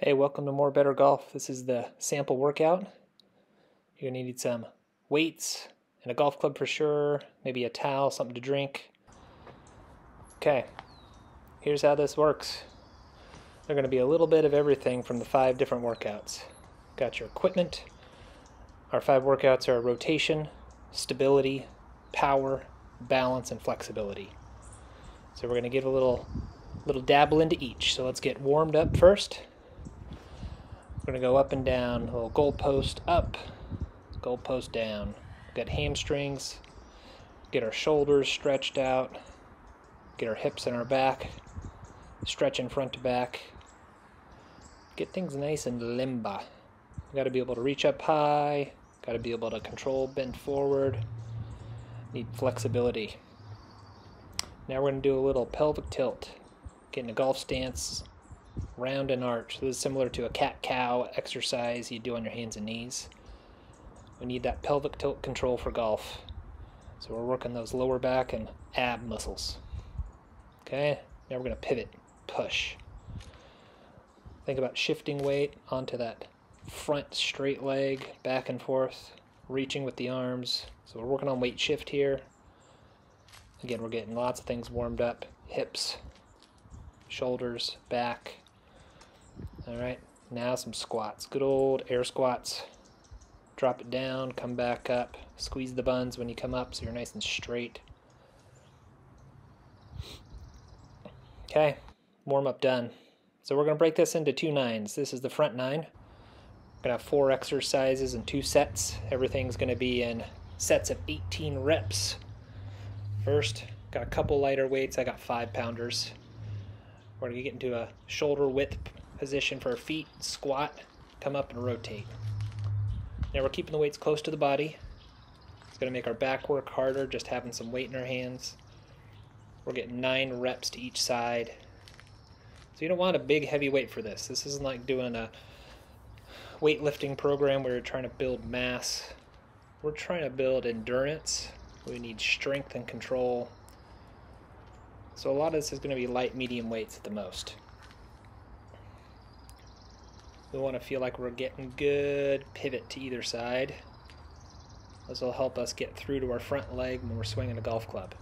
Hey, welcome to More Better Golf. This is the sample workout. You're going to need some weights and a golf club for sure, maybe a towel, something to drink. Okay, here's how this works. There's going to be a little bit of everything from the 5 different workouts. Got your equipment. Our 5 workouts are rotation, stability, power, balance, and flexibility. So we're going to give a little dabble into each. So let's get warmed up first. We're going to go up and down, a little goalpost up, goalpost down. Got hamstrings, get our shoulders stretched out, get our hips and our back, stretching front to back. Get things nice and limba. Got to be able to reach up high, got to be able to control, bend forward, need flexibility. Now we're going to do a little pelvic tilt, get in a golf stance, round and arch. This is similar to a cat-cow exercise you do on your hands and knees. We need that pelvic tilt control for golf. So we're working those lower back and ab muscles. Okay, now we're going to pivot, push. Think about shifting weight onto that front straight leg, back and forth, reaching with the arms. So we're working on weight shift here. Again, we're getting lots of things warmed up. Hips, shoulders, back. All right, now some squats. Good old air squats. Drop it down, come back up. Squeeze the buns when you come up so you're nice and straight. Okay, warm up done. So we're going to break this into 2 9s. This is the front 9. We're going to have 4 exercises and 2 sets. Everything's going to be in sets of 18 reps. First, got a couple lighter weights. I got 5-pounders. We're going to get into a shoulder width position for our feet, squat, come up and rotate. Now we're keeping the weights close to the body. It's going to make our back work harder just having some weight in our hands. We're getting 9 reps to each side. So you don't want a big heavy weight for this. This isn't like doing a weightlifting program where you're trying to build mass. We're trying to build endurance. We need strength and control. So a lot of this is going to be light, medium weights at the most. We want to feel like we're getting good pivot to either side. This will help us get through to our front leg when we're swinging a golf club.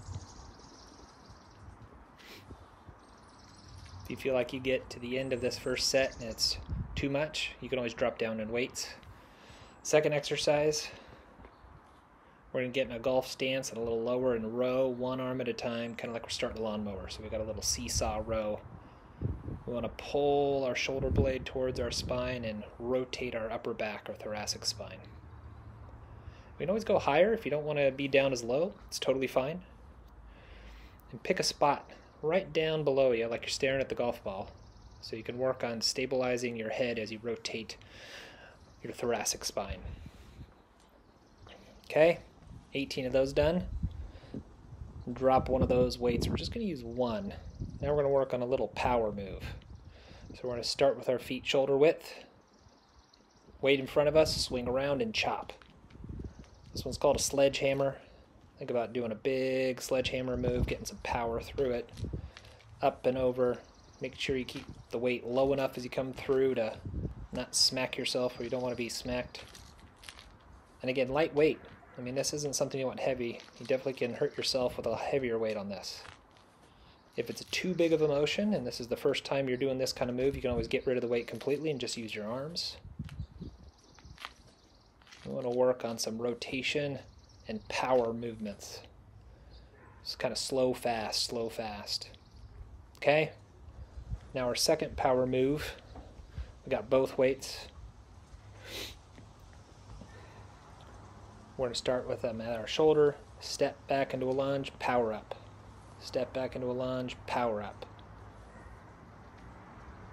If you feel like you get to the end of this first set and it's too much, you can always drop down in weights. Second exercise, we're going to get in a golf stance and a little lower and row, one arm at a time, kind of like we're starting a lawnmower. So we got a little seesaw row. We want to pull our shoulder blade towards our spine and rotate our upper back or thoracic spine. We can always go higher if you don't want to be down as low. It's totally fine. And pick a spot right down below you like you're staring at the golf ball. So you can work on stabilizing your head as you rotate your thoracic spine. Okay, 18 of those done. Drop one of those weights. We're just going to use one. Now we're going to work on a little power move. So we're going to start with our feet shoulder width. Weight in front of us, swing around and chop. This one's called a sledgehammer. Think about doing a big sledgehammer move, getting some power through it. Up and over. Make sure you keep the weight low enough as you come through to not smack yourself where you don't want to be smacked. And again, light weight. I mean, this isn't something you want heavy. You definitely can hurt yourself with a heavier weight on this. If it's too big of a motion, and this is the first time you're doing this kind of move, you can always get rid of the weight completely and just use your arms. We want to work on some rotation and power movements. Just kind of slow, fast, slow, fast. Okay? Now our second power move. We got both weights. We're going to start with them at our shoulder, step back into a lunge, power up. Step back into a lunge, power up.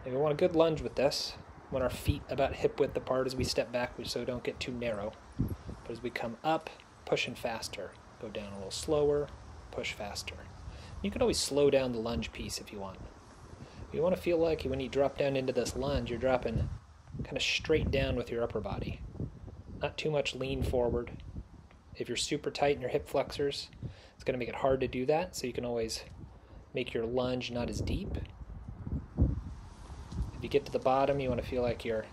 And we want a good lunge with this. We want our feet about hip width apart as we step back so we don't get too narrow. But as we come up, pushing faster. Go down a little slower, push faster. You can always slow down the lunge piece if you want. You want to feel like when you drop down into this lunge, you're dropping kind of straight down with your upper body. Not too much lean forward. If you're super tight in your hip flexors, it's going to make it hard to do that, so you can always make your lunge not as deep. If you get to the bottom, you want to feel like your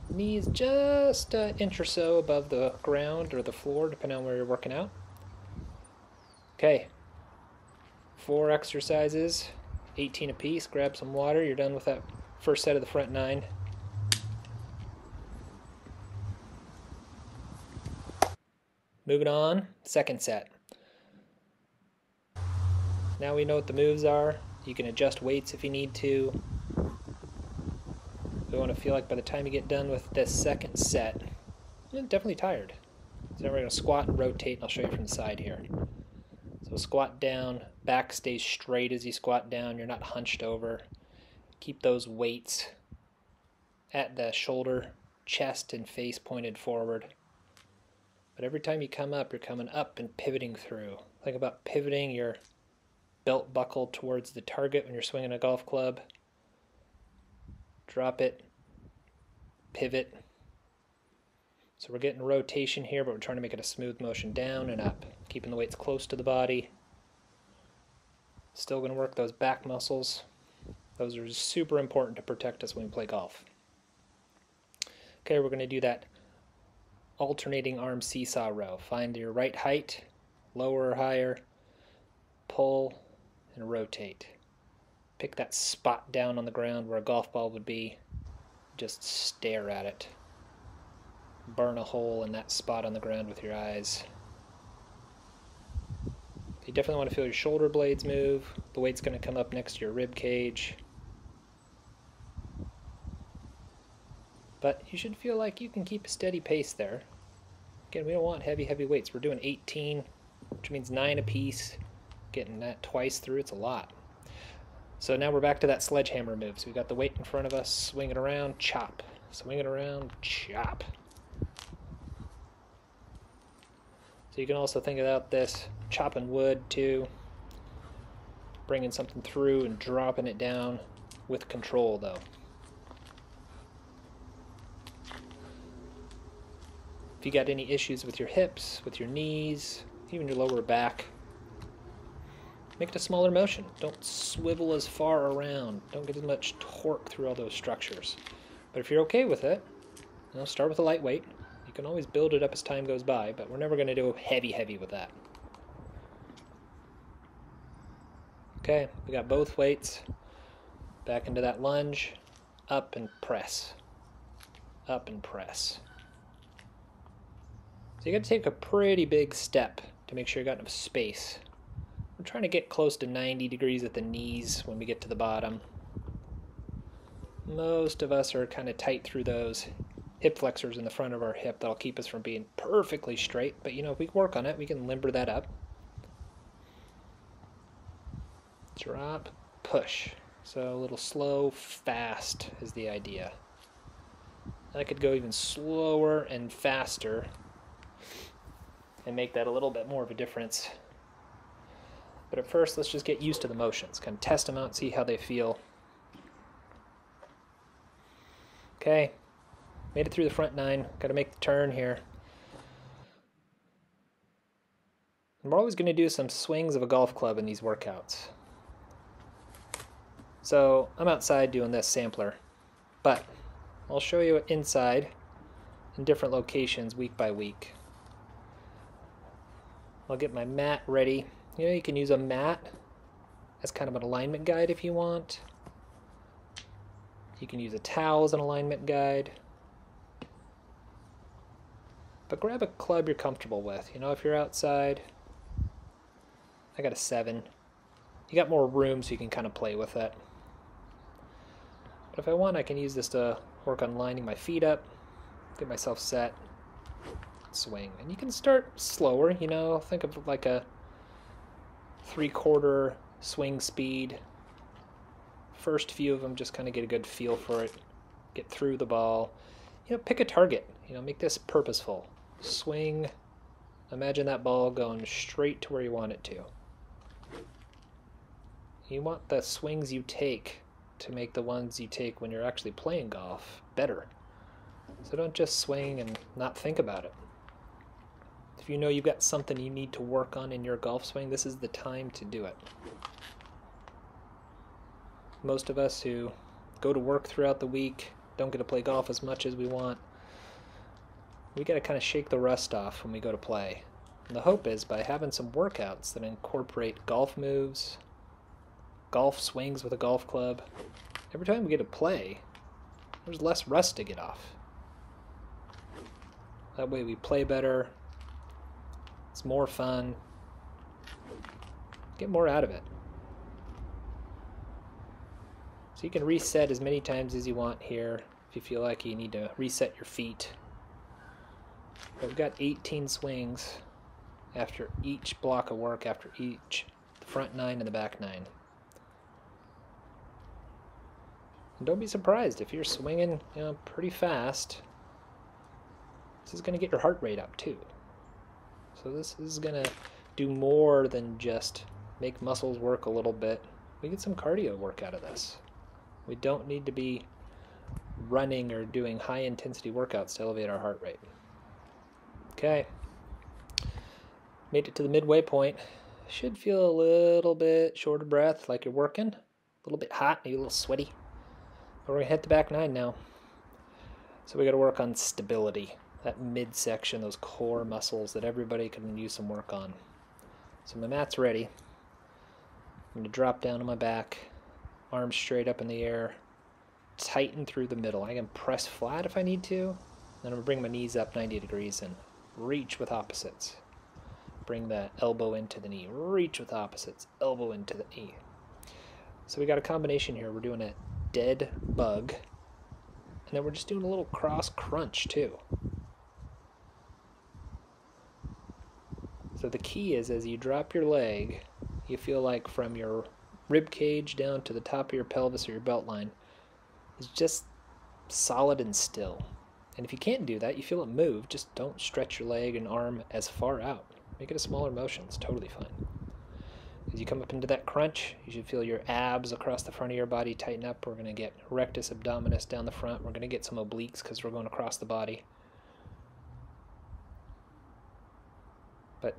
knees just an inch or so above the ground or the floor, depending on where you're working out. Okay, 4 exercises, 18 apiece. Grab some water. You're done with that first set of the front 9. Moving on, second set. Now we know what the moves are. You can adjust weights if you need to. We want to feel like by the time you get done with this second set, you're definitely tired. So now we're going to squat and rotate, and I'll show you from the side here. So squat down, back stays straight as you squat down. You're not hunched over. Keep those weights at the shoulder, chest, and face pointed forward. But every time you come up, you're coming up and pivoting through. Think about pivoting your belt buckle towards the target when you're swinging a golf club. Drop it, pivot. So we're getting rotation here, but we're trying to make it a smooth motion down and up, keeping the weights close to the body. Still going to work those back muscles. Those are super important to protect us when we play golf. Okay, we're going to do that alternating arm seesaw row. Find your right height, lower or higher, pull, and rotate. Pick that spot down on the ground where a golf ball would be. Just stare at it. Burn a hole in that spot on the ground with your eyes. You definitely want to feel your shoulder blades move. The weight's going to come up next to your rib cage. But you should feel like you can keep a steady pace there. Again, we don't want heavy weights. We're doing 18, which means 9 apiece. Getting that twice through, it's a lot. So now we're back to that sledgehammer move. So we've got the weight in front of us, swing it around, chop. Swing it around, chop. So you can also think about this chopping wood too. Bringing something through and dropping it down with control though. If you got any issues with your hips, with your knees, even your lower back, make it a smaller motion. Don't swivel as far around. Don't get as much torque through all those structures. But if you're okay with it, start with a lightweight. You can always build it up as time goes by, but we're never going to do heavy with that. Okay, we got both weights. Back into that lunge. Up and press. Up and press. So you got to take a pretty big step to make sure you got enough space. We're trying to get close to 90 degrees at the knees when we get to the bottom. Most of us are kind of tight through those hip flexors in the front of our hip. That'll keep us from being perfectly straight, but if we work on it, we can limber that up. Drop, push. So a little slow, fast is the idea. I could go even slower and faster and make that a little bit more of a difference. But at first, let's just get used to the motions. Kind of test them out, see how they feel. Okay, made it through the front 9. Got to make the turn here. And we're always going to do some swings of a golf club in these workouts. So I'm outside doing this sampler, but I'll show you inside in different locations week by week. I'll get my mat ready. You can use a mat as kind of an alignment guide if you want. You can use a towel as an alignment guide. But grab a club you're comfortable with. If you're outside, I got a 7. You got more room so you can kind of play with it. But if I want, I can use this to work on lining my feet up, get myself set, swing. And you can start slower, think of like a 3/4 swing speed. First few of them, just kind of get a good feel for it, get through the ball. Pick a target, make this purposeful. Swing, imagine that ball going straight to where you want it to. You want the swings you take to make the ones you take when you're actually playing golf better. So don't just swing and not think about it. If you know you've got something you need to work on in your golf swing, this is the time to do it. Most of us who go to work throughout the week, don't get to play golf as much as we want. We got to kind of shake the rust off when we go to play. And the hope is by having some workouts that incorporate golf moves, golf swings with a golf club, every time we get to play, there's less rust to get off. That way we play better, it's more fun, get more out of it. So you can reset as many times as you want here if you feel like you need to reset your feet. But we've got 18 swings after each block of work, after each, the front 9 and the back 9. And don't be surprised if you're swinging, pretty fast. This is going to get your heart rate up too. So this is going to do more than just make muscles work a little bit. We get some cardio work out of this. We don't need to be running or doing high intensity workouts to elevate our heart rate. Okay. Made it to the midway point. Should feel a little bit short of breath, like you're working. A little bit hot, maybe a little sweaty. But we're going to hit the back 9 now. So we got to work on stability. That midsection, those core muscles that everybody can use some work on. So my mat's ready. I'm going to drop down on my back, arms straight up in the air, tighten through the middle. I can press flat if I need to. Then I'm going to bring my knees up 90 degrees and reach with opposites. Bring the elbow into the knee. Reach with opposites. Elbow into the knee. So we got a combination here. We're doing a dead bug. And then we're just doing a little cross crunch too. So the key is as you drop your leg, you feel like from your rib cage down to the top of your pelvis or your belt line is just solid and still. And if you can't do that, you feel it move, just don't stretch your leg and arm as far out. Make it a smaller motion, it's totally fine. As you come up into that crunch, you should feel your abs across the front of your body tighten up. We're going to get rectus abdominis down the front. We're going to get some obliques because we're going across the body. But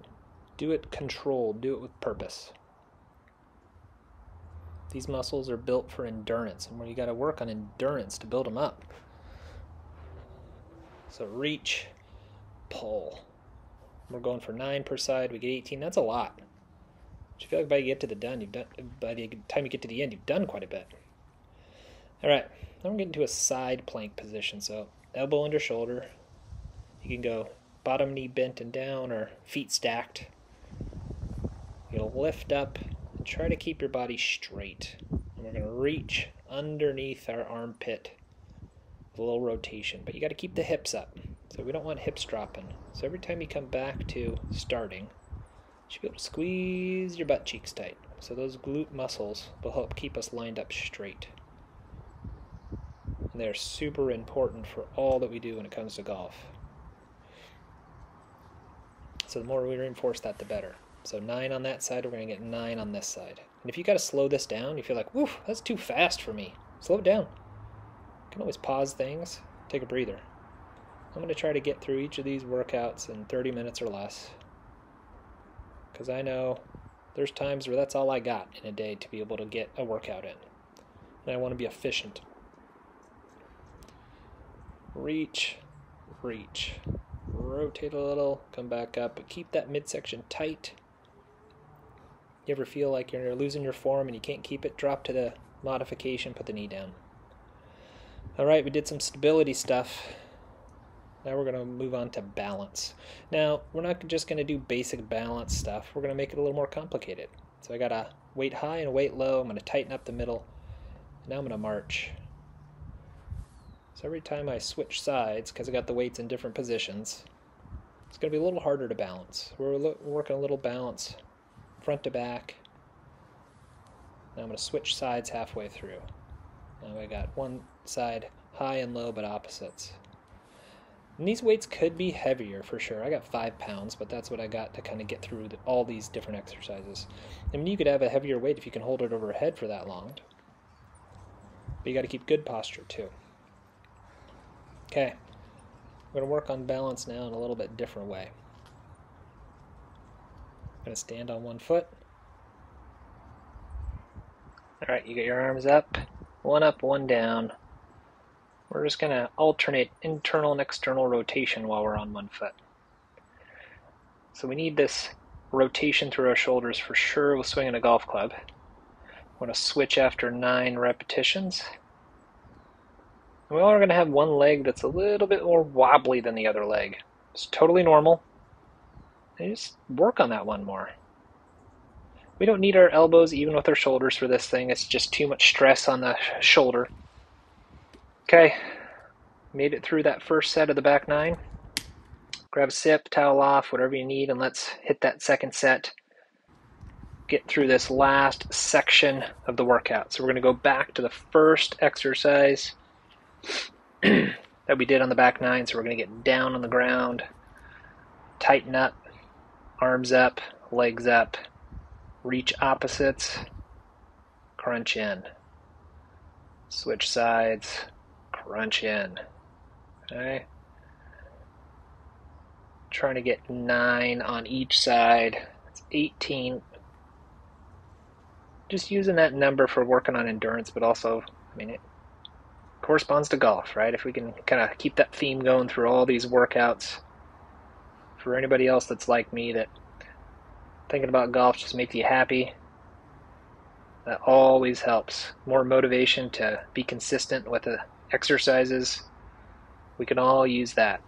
do it controlled, do it with purpose. These muscles are built for endurance, and you got to work on endurance to build them up. So reach, pull. We're going for 9 per side. We get 18. That's a lot. But you feel like by the time you get to the end, you've done quite a bit. All right. Now we're getting to a side plank position. So elbow under shoulder. You can go bottom knee bent and down or feet stacked. You'll lift up and try to keep your body straight. And we're going to reach underneath our armpit with a little rotation. But you got to keep the hips up. So we don't want hips dropping. So every time you come back to starting, you should be able to squeeze your butt cheeks tight. So those glute muscles will help keep us lined up straight. And they're super important for all that we do when it comes to golf. So the more we reinforce that, the better. So 9 on that side, we're going to get 9 on this side. And if you got to slow this down, you feel like, woof, that's too fast for me. Slow it down. You can always pause things, take a breather. I'm going to try to get through each of these workouts in 30 minutes or less. Because I know there's times where that's all I got in a day to be able to get a workout in. And I want to be efficient. Reach, reach. Rotate a little, come back up, but keep that midsection tight. You ever feel like you're losing your form and you can't keep it? Drop to the modification, put the knee down. Alright, we did some stability stuff. Now we're going to move on to balance. Now, we're not just going to do basic balance stuff. We're going to make it a little more complicated. So I got a weight high and a weight low. I'm going to tighten up the middle. Now I'm going to march. So every time I switch sides, because I got the weights in different positions, it's going to be a little harder to balance. We're working a little balance front to back. Now I'm going to switch sides halfway through. Now I got one side high and low, but opposites. And these weights could be heavier for sure. I got 5 pounds, but that's what I got to kind of get through all these different exercises. I mean, you could have a heavier weight if you can hold it overhead for that long. But you got to keep good posture too. Okay, I'm going to work on balance now in a little bit different way. I'm going to stand on one foot. Alright, you get your arms up, One up, one down. We're just going to alternate internal and external rotation while we're on one foot. So we need this rotation through our shoulders for sure with swinging a golf club. We're going to switch after 9 repetitions. And we are going to have one leg that's a little bit more wobbly than the other leg. It's totally normal. And just work on that one more. We don't need our elbows even with our shoulders for this thing. It's just too much stress on the shoulder. Okay, made it through that first set of the back 9. Grab a sip, towel off, whatever you need, and let's hit that second set. Get through this last section of the workout. So we're going to go back to the first exercise that we did on the back 9. So we're going to get down on the ground, tighten up, arms up, legs up, reach opposites, crunch in, switch sides, crunch in. Okay. Trying to get 9 on each side. It's 18. Just using that number for working on endurance, but also, I mean, it corresponds to golf, right? If we can kind of keep that theme going through all these workouts. For anybody else that's like me, that thinking about golf just makes you happy, that always helps. More motivation to be consistent with the exercises. We can all use that.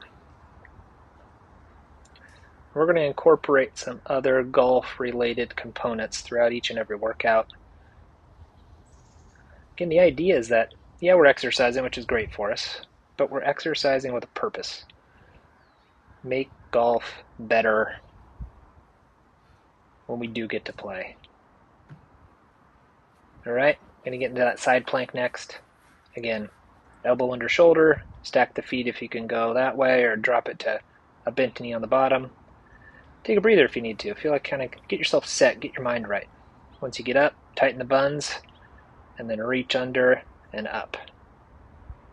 We're going to incorporate some other golf-related components throughout each and every workout. Again, the idea is that, yeah, we're exercising, which is great for us, but we're exercising with a purpose. Make golf better when we do get to play. All right, going to get into that side plank next. Again, elbow under shoulder, stack the feet if you can go that way, or drop it to a bent knee on the bottom. Take a breather if you need to. Feel like kind of get yourself set, get your mind right. Once you get up, tighten the buns, and then reach under and up.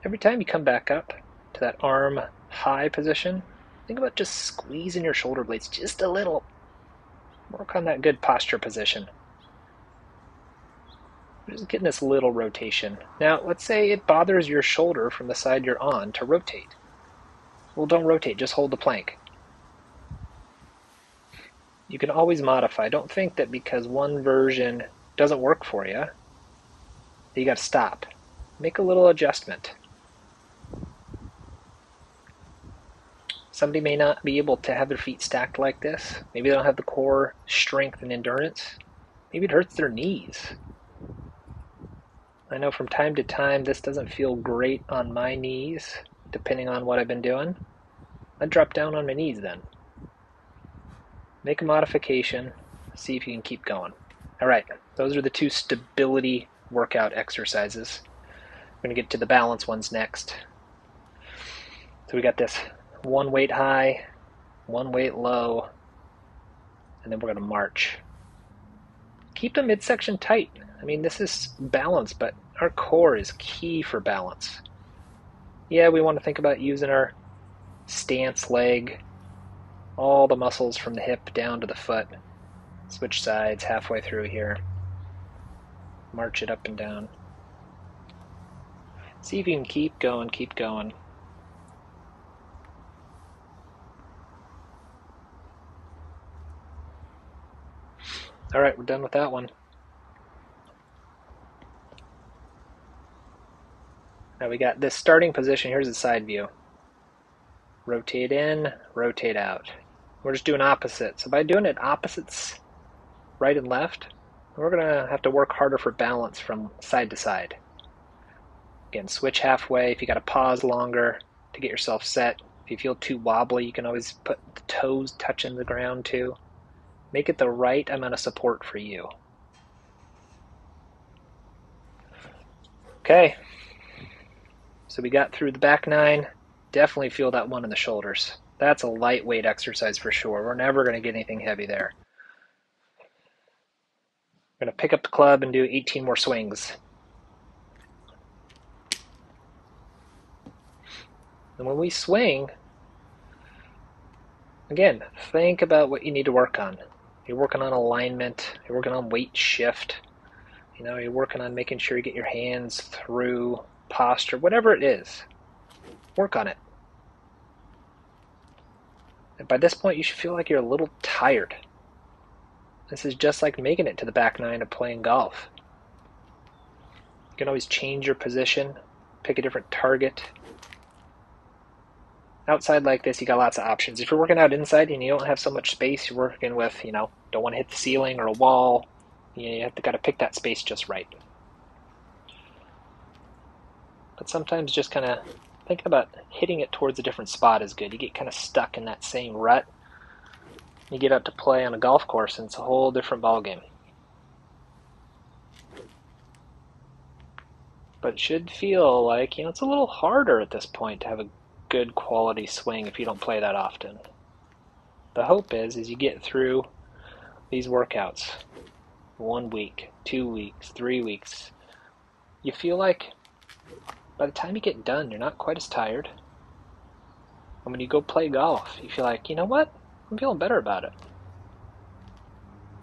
Every time you come back up to that arm high position, think about just squeezing your shoulder blades just a little. Work on that good posture position. Just getting this little rotation. Now, let's say it bothers your shoulder from the side you're on to rotate. Well, don't rotate, just hold the plank. You can always modify. Don't think that because one version doesn't work for you, that you got to stop. Make a little adjustment. Somebody may not be able to have their feet stacked like this. Maybe they don't have the core strength and endurance. Maybe it hurts their knees. I know from time to time this doesn't feel great on my knees, depending on what I've been doing. I'd drop down on my knees then. Make a modification, see if you can keep going. All right, those are the 2 stability workout exercises. We're going to get to the balance ones next. So we got this 1 weight high, 1 weight low, and then we're going to march. Keep the midsection tight. I mean, this is balance, but our core is key for balance. Yeah, we want to think about using our stance leg, all the muscles from the hip down to the foot. Switch sides halfway through here. March it up and down. See if you can keep going, keep going. All right, we're done with that one. Now we got this starting position. Here's the side view. Rotate in, rotate out. We're just doing opposite. So by doing it opposites, right and left, we're going to have to work harder for balance from side to side. Again, switch halfway. If you got to pause longer to get yourself set. If you feel too wobbly, you can always put the toes touching the ground too. Make it the right amount of support for you. Okay. So we got through the back 9. Definitely feel that one in the shoulders. That's a lightweight exercise for sure. We're never going to get anything heavy there. We're going to pick up the club and do 18 more swings. And when we swing, again, think about what you need to work on. You're working on alignment. You're working on weight shift. You know, you're working on making sure you get your hands through posture, whatever it is. Work on it. And by this point, you should feel like you're a little tired. This is just like making it to the back nine of playing golf. You can always change your position, pick a different target. Outside like this, you got lots of options. If you're working out inside and you don't have so much space, you're working with, don't want to hit the ceiling or a wall. You have to got to pick that space just right. But sometimes just kind of thinking about hitting it towards a different spot is good. You get kind of stuck in that same rut. You get out to play on a golf course and it's a whole different ballgame. But it should feel like, it's a little harder at this point to have a good quality swing if you don't play that often. The hope is you get through these workouts, 1 week, 2 weeks, 3 weeks, you feel like by the time you get done, you're not quite as tired. And when you go play golf, you feel like, you know what? I'm feeling better about it.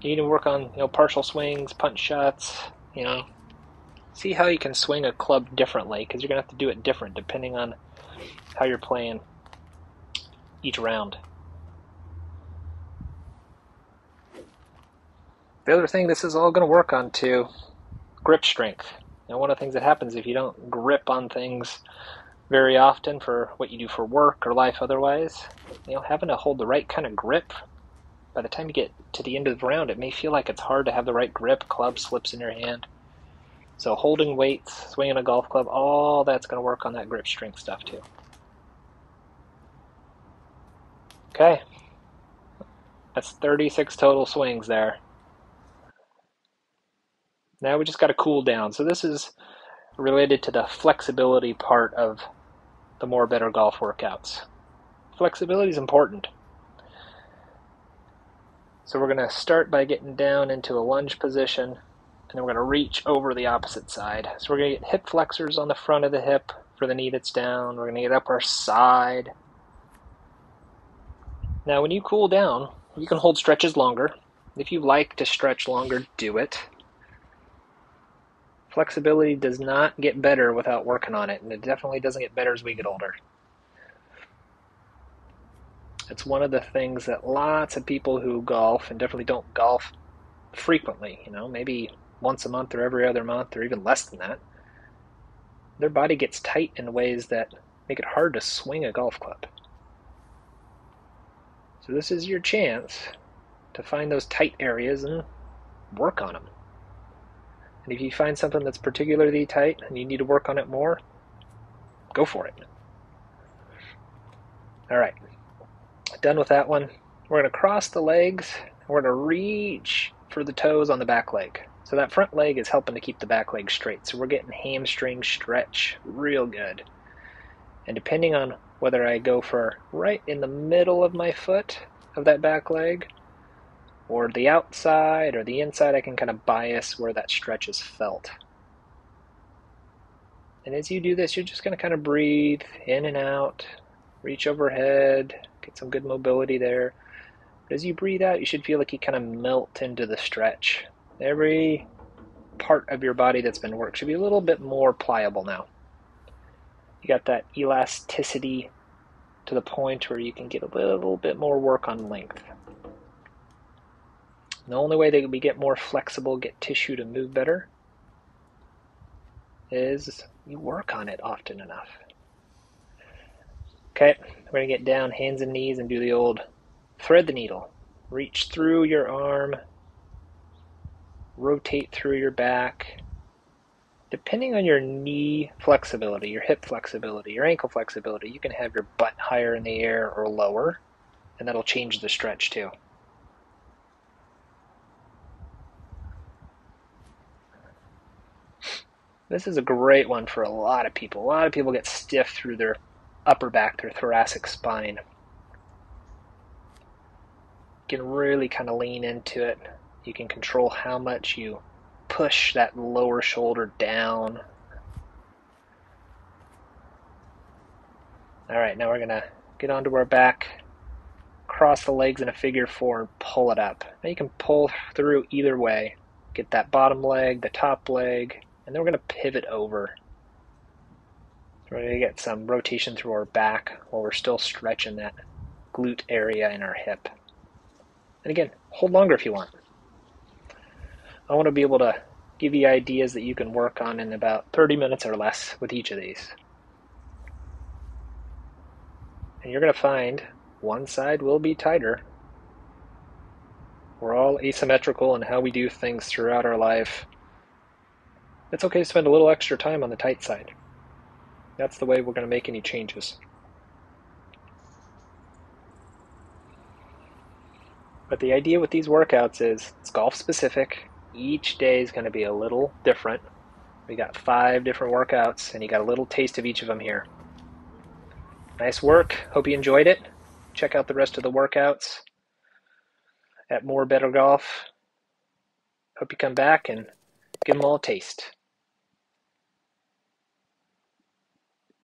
You need to work on, partial swings, punch shots, See how you can swing a club differently, because you're going to have to do it different depending on how you're playing each round. The other thing this is all going to work on too, grip strength. One of the things that happens if you don't grip on things very often for what you do for work or life otherwise, having to hold the right kind of grip, by the time you get to the end of the round, it may feel like it's hard to have the right grip, club slips in your hand. So holding weights, swinging a golf club, all that's going to work on that grip strength stuff too. Okay, that's 36 total swings there. Now we just got to cool down. So this is related to the flexibility part of the More Better Golf workouts. Flexibility is important. So we're going to start by getting down into a lunge position, and then we're going to reach over the opposite side. So we're going to get hip flexors on the front of the hip for the knee that's down. We're going to get up our side. Now when you cool down, you can hold stretches longer. If you like to stretch longer, do it. Flexibility does not get better without working on it, and it definitely doesn't get better as we get older. It's one of the things that lots of people who golf, and definitely don't golf frequently, maybe once a month or every other month or even less than that, their body gets tight in ways that make it hard to swing a golf club. So this is your chance to find those tight areas and work on them. And if you find something that's particularly tight and you need to work on it more, go for it. All right, done with that one. We're going to cross the legs, and we're going to reach for the toes on the back leg. So that front leg is helping to keep the back leg straight. So we're getting hamstring stretch real good. And depending on whether I go for right in the middle of my foot of that back leg, or the outside or the inside, I can kind of bias where that stretch is felt. And as you do this, you're just going to kind of breathe in and out, reach overhead, get some good mobility there. But as you breathe out, you should feel like you kind of melt into the stretch. Every part of your body that's been worked should be a little bit more pliable now. You got that elasticity to the point where you can get a little bit more work on length. And the only way that we get more flexible, get tissue to move better, is you work on it often enough. Okay, we're going to get down, hands and knees, and do the old thread the needle. Reach through your arm, rotate through your back. Depending on your knee flexibility, your hip flexibility, your ankle flexibility, you can have your butt higher in the air or lower, and that'll change the stretch too. This is a great one for a lot of people. A lot of people get stiff through their upper back, their thoracic spine. You can really kind of lean into it. You can control how much you push that lower shoulder down. All right, now we're going to get onto our back, cross the legs in a figure four, and pull it up. Now you can pull through either way. get that bottom leg, the top leg, and then we're going to pivot over. We're going to get some rotation through our back while we're still stretching that glute area in our hip. And again, hold longer if you want. I want to be able to give you ideas that you can work on in about 30 minutes or less with each of these. And you're going to find one side will be tighter. We're all asymmetrical in how we do things throughout our life. It's okay to spend a little extra time on the tight side. That's the way we're going to make any changes. But the idea with these workouts is it's golf specific. Each day is going to be a little different. We got 5 different workouts, and you got a little taste of each of them here. Nice work. Hope you enjoyed it. Check out the rest of the workouts at More Better Golf. Hope you come back and give them all a taste.